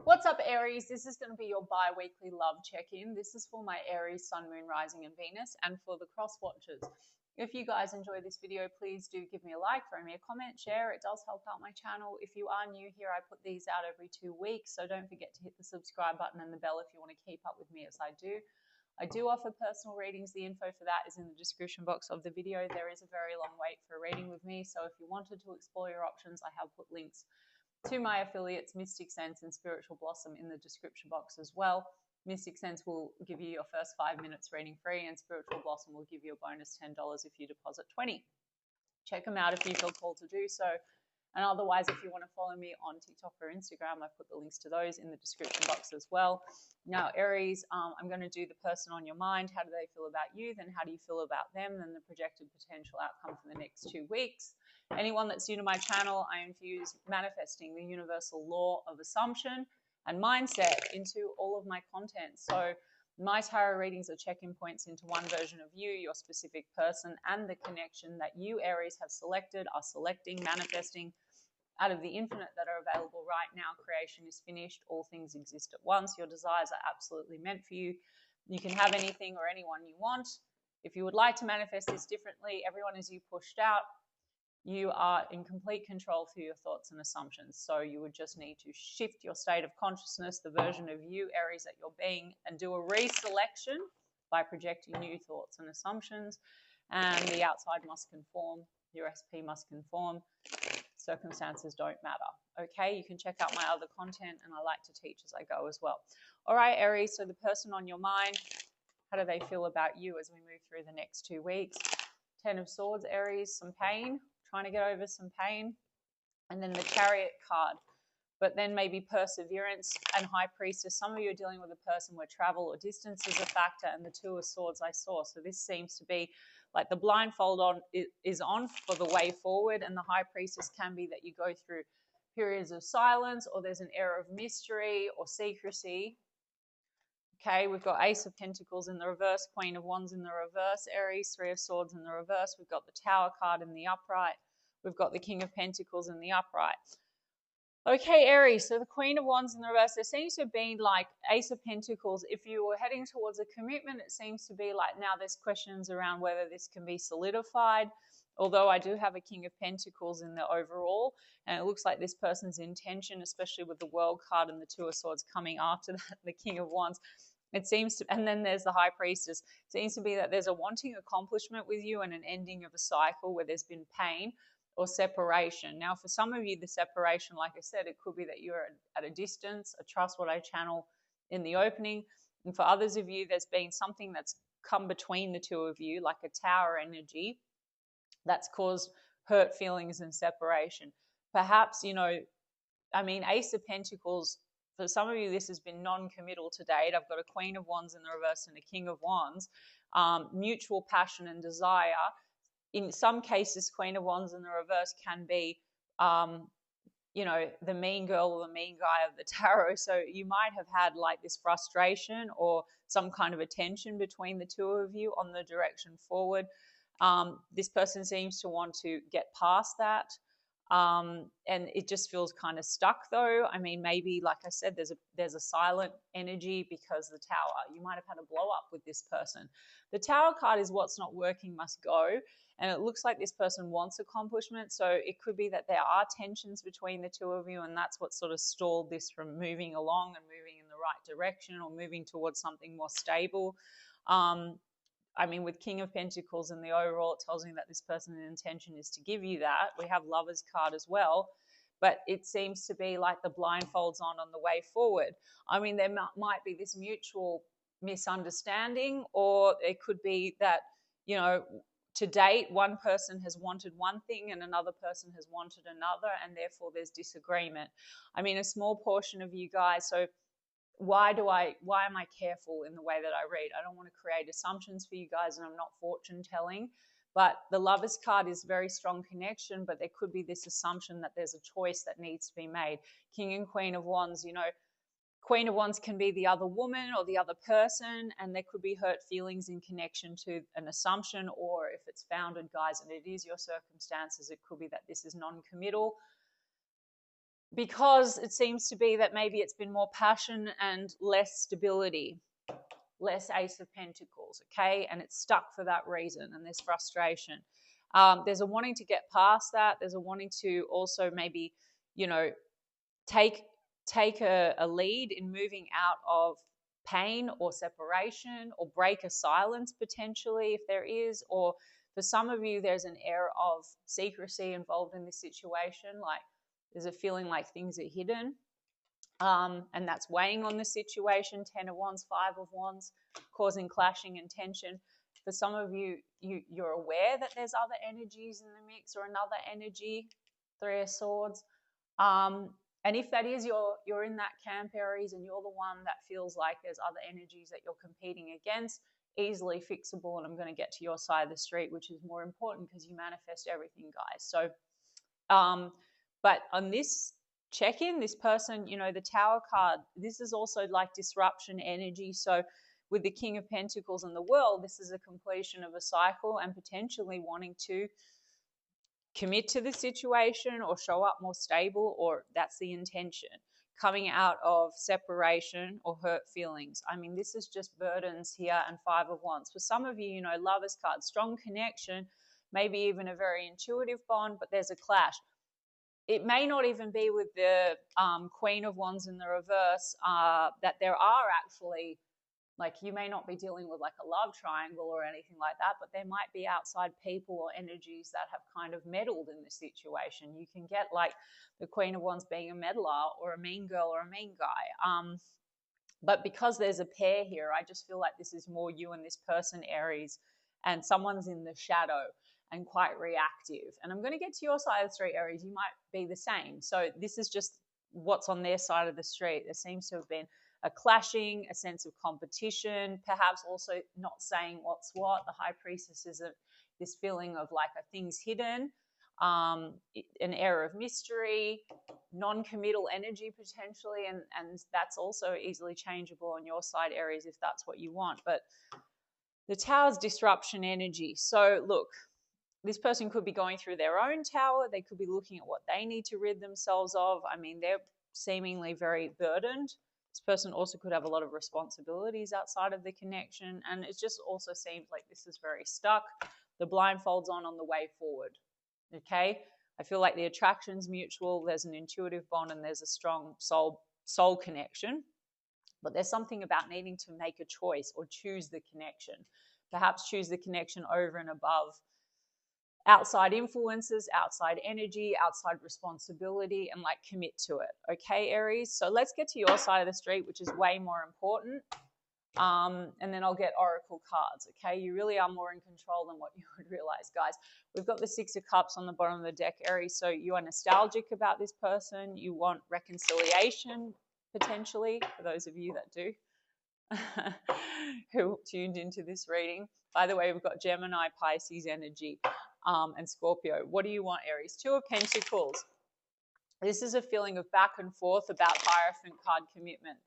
What's up, Aries? This is going to be your bi-weekly love check-in. This is for my Aries, Sun, Moon, Rising, and Venus, and for the cross watchers. If you guys enjoy this video, please do give me a like, throw me a comment, share. It does help out my channel. If you are new here, I put these out every 2 weeks, so don't forget to hit the subscribe button and the bell if you want to keep up with me as I do. I do offer personal readings. The info for that is in the description box of the video. There is a very long wait for a reading with me, so if you wanted to explore your options, I have put links to my affiliates, Mystic Sense and Spiritual Blossom, in the description box as well. Mystic Sense will give you your first 5 minutes reading free, and Spiritual Blossom will give you a bonus $10 if you deposit $20. Check them out if you feel called to do so. And otherwise, if you want to follow me on TikTok or Instagram, I put the links to those in the description box as well. Now, Aries, I'm going to do the person on your mind. How do they feel about you? Then how do you feel about them? Then the projected potential outcome for the next 2 weeks. Anyone that's new to my channel, I infuse manifesting, the universal law of assumption and mindset into all of my content. So my tarot readings are check-in points into one version of you, your specific person, and the connection that you, Aries, have selected, are selecting, manifesting out of the infinite that are available right now. Creation is finished. All things exist at once. Your desires are absolutely meant for you. You can have anything or anyone you want. If you would like to manifest this differently, everyone is you pushed out. You are in complete control through your thoughts and assumptions. So you would just need to shift your state of consciousness, the version of you, Aries, that you're being, and do a reselection by projecting new thoughts and assumptions. And the outside must conform. Your SP must conform. Circumstances don't matter. Okay, you can check out my other content, and I like to teach as I go as well. All right, Aries, so the person on your mind, how do they feel about you as we move through the next 2 weeks? 10 of Swords, Aries, some pain, trying to get over some pain. And then the Chariot card, but then maybe perseverance and High Priestess. Some of you are dealing with a person where travel or distance is a factor, and the Two of Swords I saw. So this seems to be like the blindfold is on for the way forward, and the High Priestess can be that you go through periods of silence, or there's an air of mystery or secrecy. Okay, we've got Ace of Pentacles in the reverse, Queen of Wands in the reverse, Aries, Three of Swords in the reverse. We've got the Tower card in the upright. We've got the King of Pentacles in the upright. Okay, Aries, so the Queen of Wands in the reverse, there seems to have been like Ace of Pentacles. If you were heading towards a commitment, it seems to be like now there's questions around whether this can be solidified. Although I do have a King of Pentacles in the overall, and it looks like this person's intention, especially with the World card and the Two of Swords coming after that, the King of Wands, it seems to, and then there's the High Priestess. It seems to be that there's a wanting accomplishment with you and an ending of a cycle where there's been pain or separation. Now, for some of you, the separation, like I said, it could be that you're at a distance, a trust what I channel in the opening. And for others of you, there's been something that's come between the two of you, like a tower energy, that's caused hurt feelings and separation. Perhaps, you know, I mean, Ace of Pentacles, for some of you, this has been non-committal to date. I've got a Queen of Wands in the reverse and a King of Wands. Mutual passion and desire. In some cases, Queen of Wands in the reverse can be, you know, the mean girl or the mean guy of the tarot. So you might have had like this frustration or some kind of a tension between the two of you on the direction forward. This person seems to want to get past that. And it just feels kind of stuck though. I mean, maybe, like I said, there's a silent energy because the Tower, you might have had a blow up with this person. The Tower card is what's not working must go. And it looks like this person wants accomplishment. So it could be that there are tensions between the two of you, and that's what sort of stalled this from moving along and moving in the right direction or moving towards something more stable. I mean, with King of Pentacles in the overall, it tells me that this person's intention is to give you that. We have Lovers card as well, but it seems to be like the blindfolds on the way forward. I mean, there might be this mutual misunderstanding, or it could be that, you know, to date, one person has wanted one thing and another person has wanted another, and therefore there's disagreement. I mean, a small portion of you guys, so why am I careful in the way that I read? I don't want to create assumptions for you guys, and I'm not fortune telling, but the Lovers card is very strong connection, but there could be this assumption that there's a choice that needs to be made. King and Queen of Wands, you know, Queen of Wands can be the other woman or the other person, and there could be hurt feelings in connection to an assumption, or if it's founded, guys, and it is your circumstances, it could be that this is non-committal. because it seems to be that maybe it's been more passion and less stability, less Ace of Pentacles, okay? And it's stuck for that reason, and there's frustration. There's a wanting to get past that. There's a wanting to also maybe, you know, take a lead in moving out of pain or separation, or break a silence potentially if there is. Or for some of you, there's an air of secrecy involved in this situation, like there's a feeling like things are hidden, and that's weighing on the situation. 10 of Wands, 5 of Wands, causing clashing and tension. For some of you, you're aware that there's other energies in the mix, or another energy. 3 of Swords. And if that is you're in that camp, Aries, and you're the one that feels like there's other energies that you're competing against, easily fixable. And I'm going to get to your side of the street, which is more important because you manifest everything, guys. So, but on this check-in, this person, you know, the Tower card, this is also like disruption energy. So with the King of Pentacles and the World, this is a completion of a cycle and potentially wanting to commit to the situation or show up more stable, or that's the intention. Coming out of separation or hurt feelings. I mean, this is just burdens here, and 5 of Wands. For some of you, you know, Lovers card, strong connection, maybe even a very intuitive bond, but there's a clash. It may not even be with the Queen of Wands in the reverse, that there are actually, like, you may not be dealing with like a love triangle or anything like that, but there might be outside people or energies that have kind of meddled in the situation. You can get like the Queen of Wands being a meddler, or a mean girl, or a mean guy. But because there's a pair here, I just feel like this is more you and this person, Aries, and someone's in the shadow and quite reactive. And I'm going to get to your side of the street, Aries. You might be the same. So this is just what's on their side of the street. There seems to have been a clashing, a sense of competition, perhaps also not saying what's what. The High Priestess is this feeling of like a thing's hidden, an air of mystery, non-committal energy potentially, and that's also easily changeable on your side, Aries, if that's what you want. But the Tower's disruption energy. So look, this person could be going through their own Tower. They could be looking at what they need to rid themselves of. I mean, they're seemingly very burdened. This person also could have a lot of responsibilities outside of the connection. And it just also seems like this is very stuck. The blindfold's on the way forward. Okay? I feel like the attraction's mutual. There's an intuitive bond, and there's a strong soul connection. But there's something about needing to make a choice or choose the connection. Perhaps choose the connection over and above outside influences, outside energy, outside responsibility, and like commit to it. Okay, Aries? So let's get to your side of the street, which is way more important. And then I'll get oracle cards. Okay, you really are more in control than what you would realize, guys. We've got the 6 of Cups on the bottom of the deck, Aries. So you are nostalgic about this person. You want reconciliation, potentially, for those of you that do. Who tuned into this reading. By the way, we've got Gemini, Pisces energy, and Scorpio. What do you want, Aries? 2 of Pentacles. This is a feeling of back and forth about Hierophant card commitment.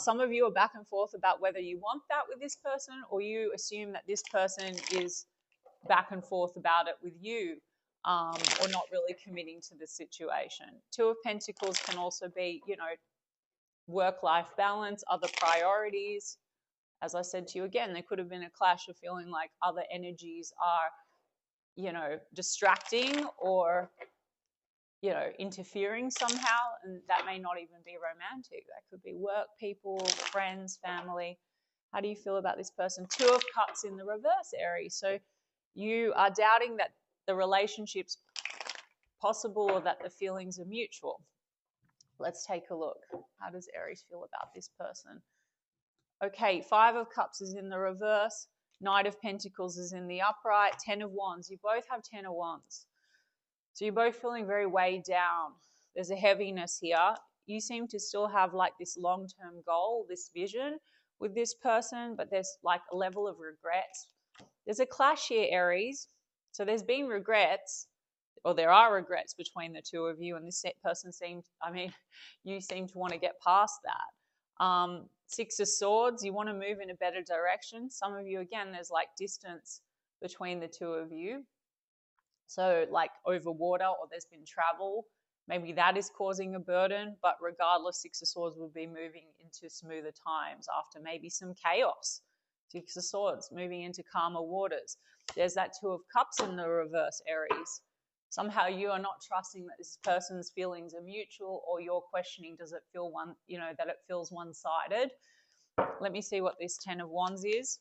Some of you are back and forth about whether you want that with this person, or you assume that this person is back and forth about it with you, or not really committing to the situation. 2 of Pentacles can also be, you know, work-life balance, other priorities. As I said to you again, there could have been a clash of feeling like other energies are, you know, distracting or, you know, interfering somehow, and that may not even be romantic. That could be work, people, friends, family. How do you feel about this person? 2 of Cups in the reverse, Aries. So you are doubting that the relationship's possible, or that the feelings are mutual. Let's take a look. How does Aries feel about this person? Okay, 5 of Cups is in the reverse. Knight of Pentacles is in the upright. 10 of Wands. You both have 10 of Wands. So you're both feeling very weighed down. There's a heaviness here. You seem to still have like this long-term goal, this vision with this person, but there's like a level of regret. There's a clash here, Aries. So there's been regrets, or there are regrets between the two of you, and this person seems, I mean, you seem to want to get past that. 6 of Swords, you want to move in a better direction. Some of you, again, there's like distance between the two of you. So like over water, or there's been travel Maybe that is causing a burden, but regardless, Six of Swords will be moving into smoother times after maybe some chaos. Six of Swords moving into calmer waters. There's that Two of Cups in the reverse, Aries. Somehow you are not trusting that this person's feelings are mutual, or you're questioning, does it feel that it feels one-sided? Let me see what this Ten of Wands is.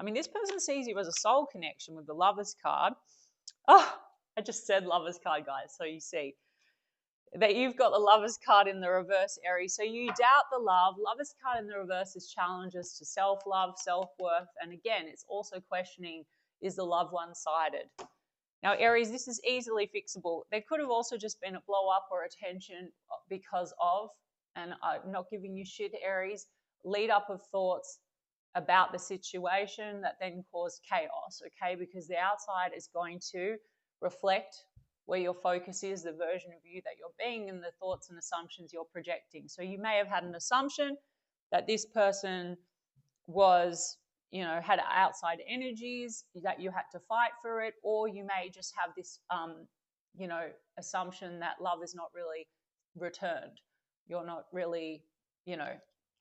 I mean, this person sees you as a soul connection with the Lovers card. Oh, I just said Lovers card, guys, so you see that you've got the Lovers card in the reverse, Aries. So you doubt the love. Lovers card in the reverse is challenges to self-love, self-worth. And again, it's also questioning, is the love one-sided? Now, Aries, this is easily fixable. There could have also just been a blow-up or a tension because of, and I'm not giving you shit, Aries, lead-up of thoughts about the situation that then caused chaos, okay? Because the outside is going to reflect where your focus is, the version of you that you're being, and the thoughts and assumptions you're projecting. So you may have had an assumption that this person was, had outside energies, that you had to fight for it, or you may just have this, assumption that love is not really returned. You're not really,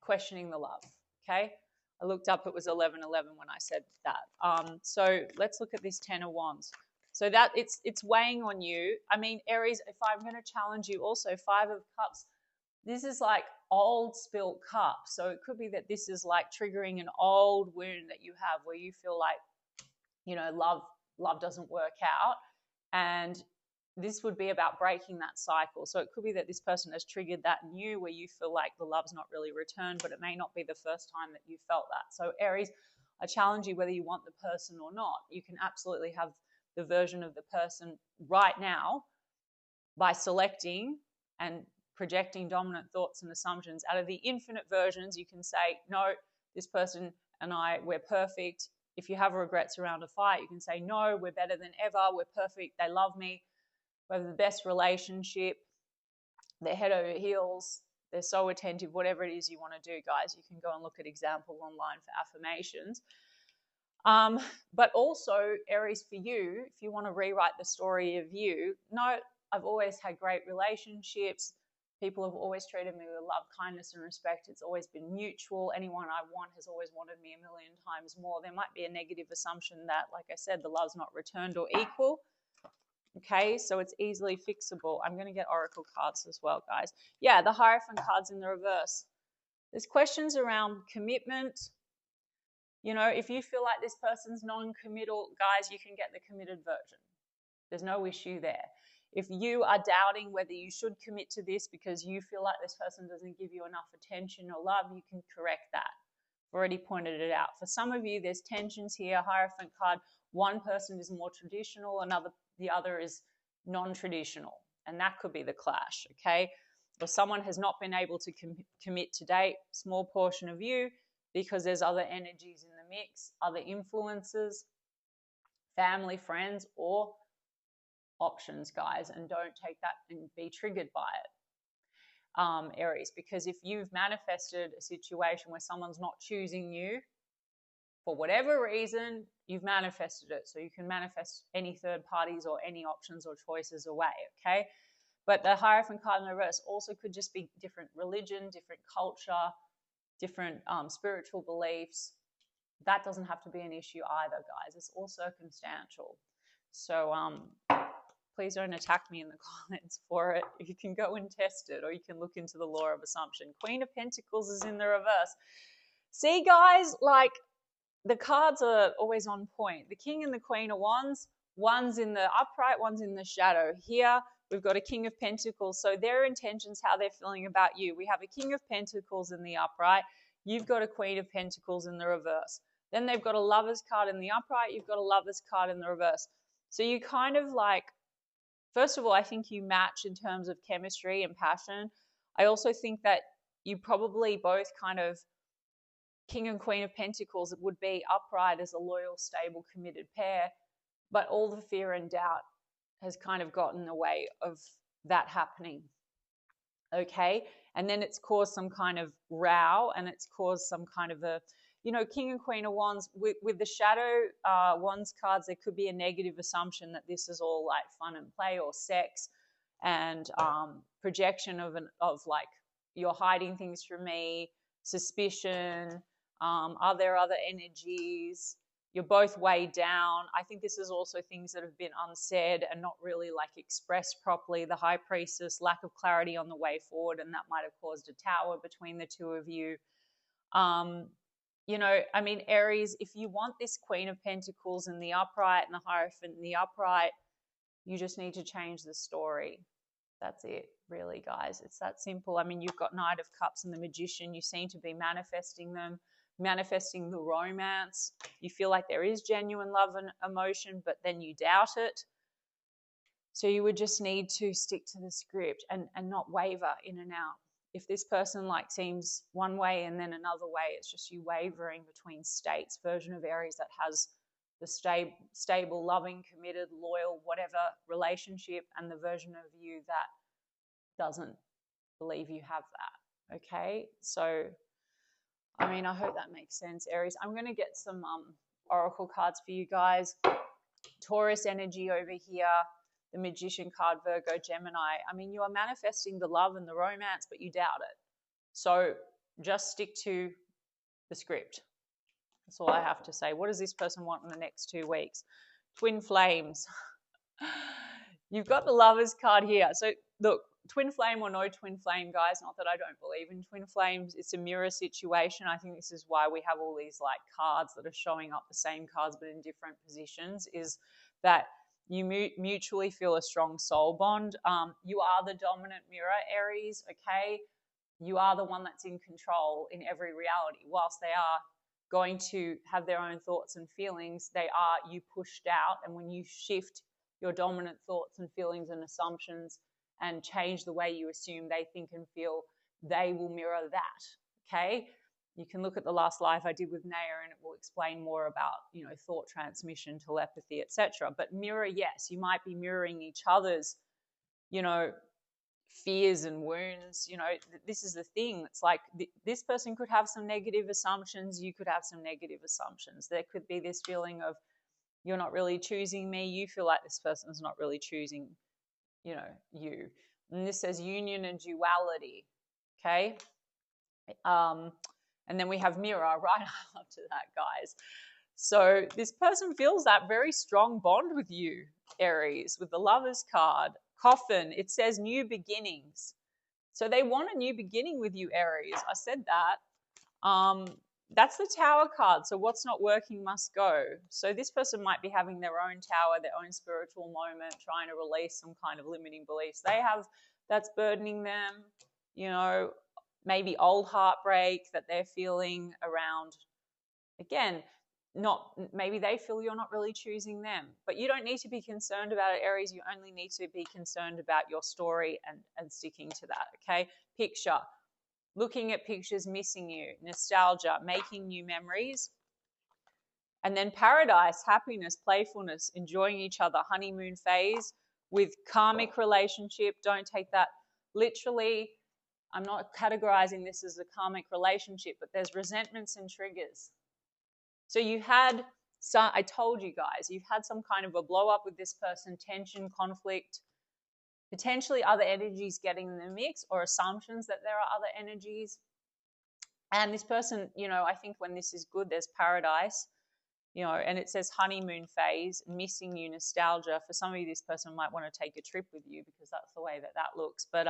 questioning the love, okay? I looked up, it was 11:11 when I said that. So let's look at this Ten of Wands. So that it's weighing on you. I mean, Aries, if I'm going to challenge you also, Five of Cups, this is like old spilt cup. So it could be that this is like triggering an old wound that you have where you feel like, love doesn't work out. And this would be about breaking that cycle. So it could be that this person has triggered that in you where you feel like the love's not really returned, but it may not be the first time that you felt that. So Aries, I challenge you whether you want the person or not. You can absolutely have the version of the person right now by selecting and projecting dominant thoughts and assumptions. Out of the infinite versions, you can say, no, this person and I, we're perfect. If you have regrets around a fight, you can say, no, we're better than ever. We're perfect. They love me. We have the best relationship. They're head over heels. They're so attentive. Whatever it is you want to do, guys, you can go and look at example online for affirmations. But also, Aries, for you, if you want to rewrite the story of you, no, I've always had great relationships. People have always treated me with love, kindness, and respect. It's always been mutual. Anyone I want has always wanted me a million times more. There might be a negative assumption that, like I said, the love's not returned or equal. Okay, so it's easily fixable. I'm going to get oracle cards as well, guys. Yeah, the Hierophant card's in the reverse. There's questions around commitment. If you feel like this person's non-committal, guys, you can get the committed version. There's no issue there. If you are doubting whether you should commit to this because you feel like this person doesn't give you enough attention or love, you can correct that. I've already pointed it out. For some of you, there's tensions here. Hierophant card, one person is more traditional, the other is non-traditional, and that could be the clash, okay? Or someone has not been able to commit to date, small portion of you, because there's other energies in the mix, other influences, family, friends, or options, guys, and don't take that and be triggered by it, Aries, because if you've manifested a situation where someone's not choosing you for whatever reason, you've manifested it. So you can manifest any third parties or any options or choices away, okay? But the Hierophant card in the reverse also could just be different religion, different culture, different spiritual beliefs. That doesn't have to be an issue either, guys. It's all circumstantial. So please don't attack me in the comments for it. You can go and test it, or you can look into the law of assumption. Queen of Pentacles is in the reverse. See, guys, like the cards are always on point. The King and the Queen of Wands. One's in the upright, one's in the shadow. Here, we've got a King of Pentacles. So their intentions, how they're feeling about you. We have a King of Pentacles in the upright. You've got a Queen of Pentacles in the reverse. Then they've got a Lover's card in the upright. You've got a Lover's card in the reverse. So you kind of like, first of all, I think you match in terms of chemistry and passion. I also think that you probably both kind of, King and Queen of Pentacles would be upright as a loyal, stable, committed pair, but all the fear and doubt has kind of gotten in the way of that happening, okay? And then it's caused some kind of row, and it's caused some kind of a, King and Queen of Wands, with the Shadow Wands cards, there could be a negative assumption that this is all like fun and play or sex, and projection of like, you're hiding things from me, suspicion, are there other energies, you're both weighed down. I think this is also things that have been unsaid and not really like expressed properly. The High Priestess, lack of clarity on the way forward, and that might have caused a tower between the two of you. You know, I mean, Aries, if you want this Queen of Pentacles in the upright and the Hierophant in the upright, you just need to change the story. That's it, really, guys. It's that simple. I mean, you've got Knight of Cups and the Magician. You seem to be manifesting them, manifesting the romance. You feel like there is genuine love and emotion, but then you doubt it. So you would just need to stick to the script and not waver in and out. If this person like seems one way and then another way, it's just you wavering between states. Version of Aries that has the stable, loving, committed, loyal, whatever relationship, and the version of you that doesn't believe you have that. Okay, so I mean, I hope that makes sense, Aries. I'm going to get some oracle cards for you guys. Taurus energy over here. The Magician card, Virgo, Gemini. I mean, you are manifesting the love and the romance, but you doubt it. So just stick to the script. That's all I have to say. What does this person want in the next 2 weeks? Twin flames. You've got the Lovers card here. So look, twin flame or no twin flame, guys, not that I don't believe in twin flames. It's a mirror situation. I think this is why we have all these like cards that are showing up the same cards but in different positions, is that you mutually feel a strong soul bond. You are the dominant mirror, Aries, okay? You are the one that's in control in every reality. Whilst they are going to have their own thoughts and feelings, they are you pushed out. And when you shift your dominant thoughts and feelings and assumptions and change the way you assume they think and feel, they will mirror that, okay? You can look at the last live I did with Naya and it will explain more about, you know, thought transmission, telepathy, etc. But mirror, yes, you might be mirroring each other's, you know, fears and wounds. You know, this is the thing. It's like this person could have some negative assumptions. You could have some negative assumptions. There could be this feeling of, you're not really choosing me. You feel like this person is not really choosing, you know, you. And this says union and duality, okay? And then we have mirror right after that, guys. So this person feels that very strong bond with you, Aries, with the Lovers card. Coffin, it says new beginnings. So they want a new beginning with you, Aries. I said that. That's the Tower card. So what's not working must go. So this person might be having their own tower, their own spiritual moment, trying to release some kind of limiting beliefs they have that's burdening them, you know, maybe old heartbreak that they're feeling around, again, maybe they feel you're not really choosing them. But you don't need to be concerned about it, Aries. You only need to be concerned about your story and sticking to that, okay? Picture. Looking at pictures, missing you. Nostalgia, making new memories. And then paradise, happiness, playfulness, enjoying each other, honeymoon phase with karmic relationship. Don't take that literally. I'm not categorizing this as a karmic relationship, but there's resentments and triggers. So you had, I told you guys, you've had some kind of a blow up with this person, tension, conflict, potentially other energies getting in the mix or assumptions that there are other energies. And this person, you know, I think when this is good, there's paradise, you know, and it says honeymoon phase, missing you, nostalgia. For some of you, this person might want to take a trip with you because that's the way that that looks. But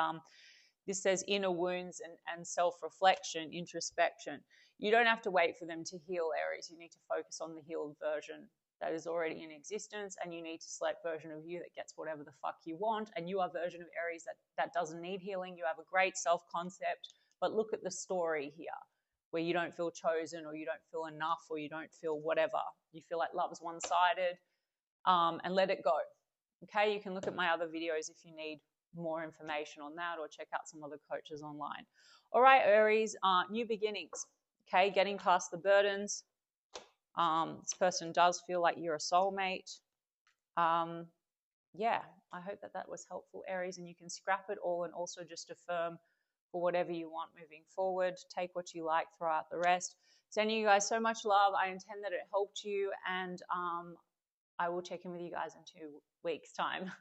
this says inner wounds and self-reflection, introspection. You don't have to wait for them to heal, Aries. You need to focus on the healed version that is already in existence, and you need to select version of you that gets whatever the fuck you want. And you are version of Aries that doesn't need healing. You have a great self-concept, but look at the story here where you don't feel chosen or you don't feel enough or you don't feel whatever. You feel like love's one-sided, and let it go. Okay, you can look at my other videos if you need more information on that, or check out some other coaches online. All right, Aries, new beginnings. Okay, getting past the burdens. This person does feel like you're a soulmate. Yeah, I hope that that was helpful, Aries, and you can scrap it all and also just affirm for whatever you want moving forward. Take what you like, throw out the rest. Sending you guys so much love. I intend that it helped you, and I will check in with you guys in 2 weeks' time.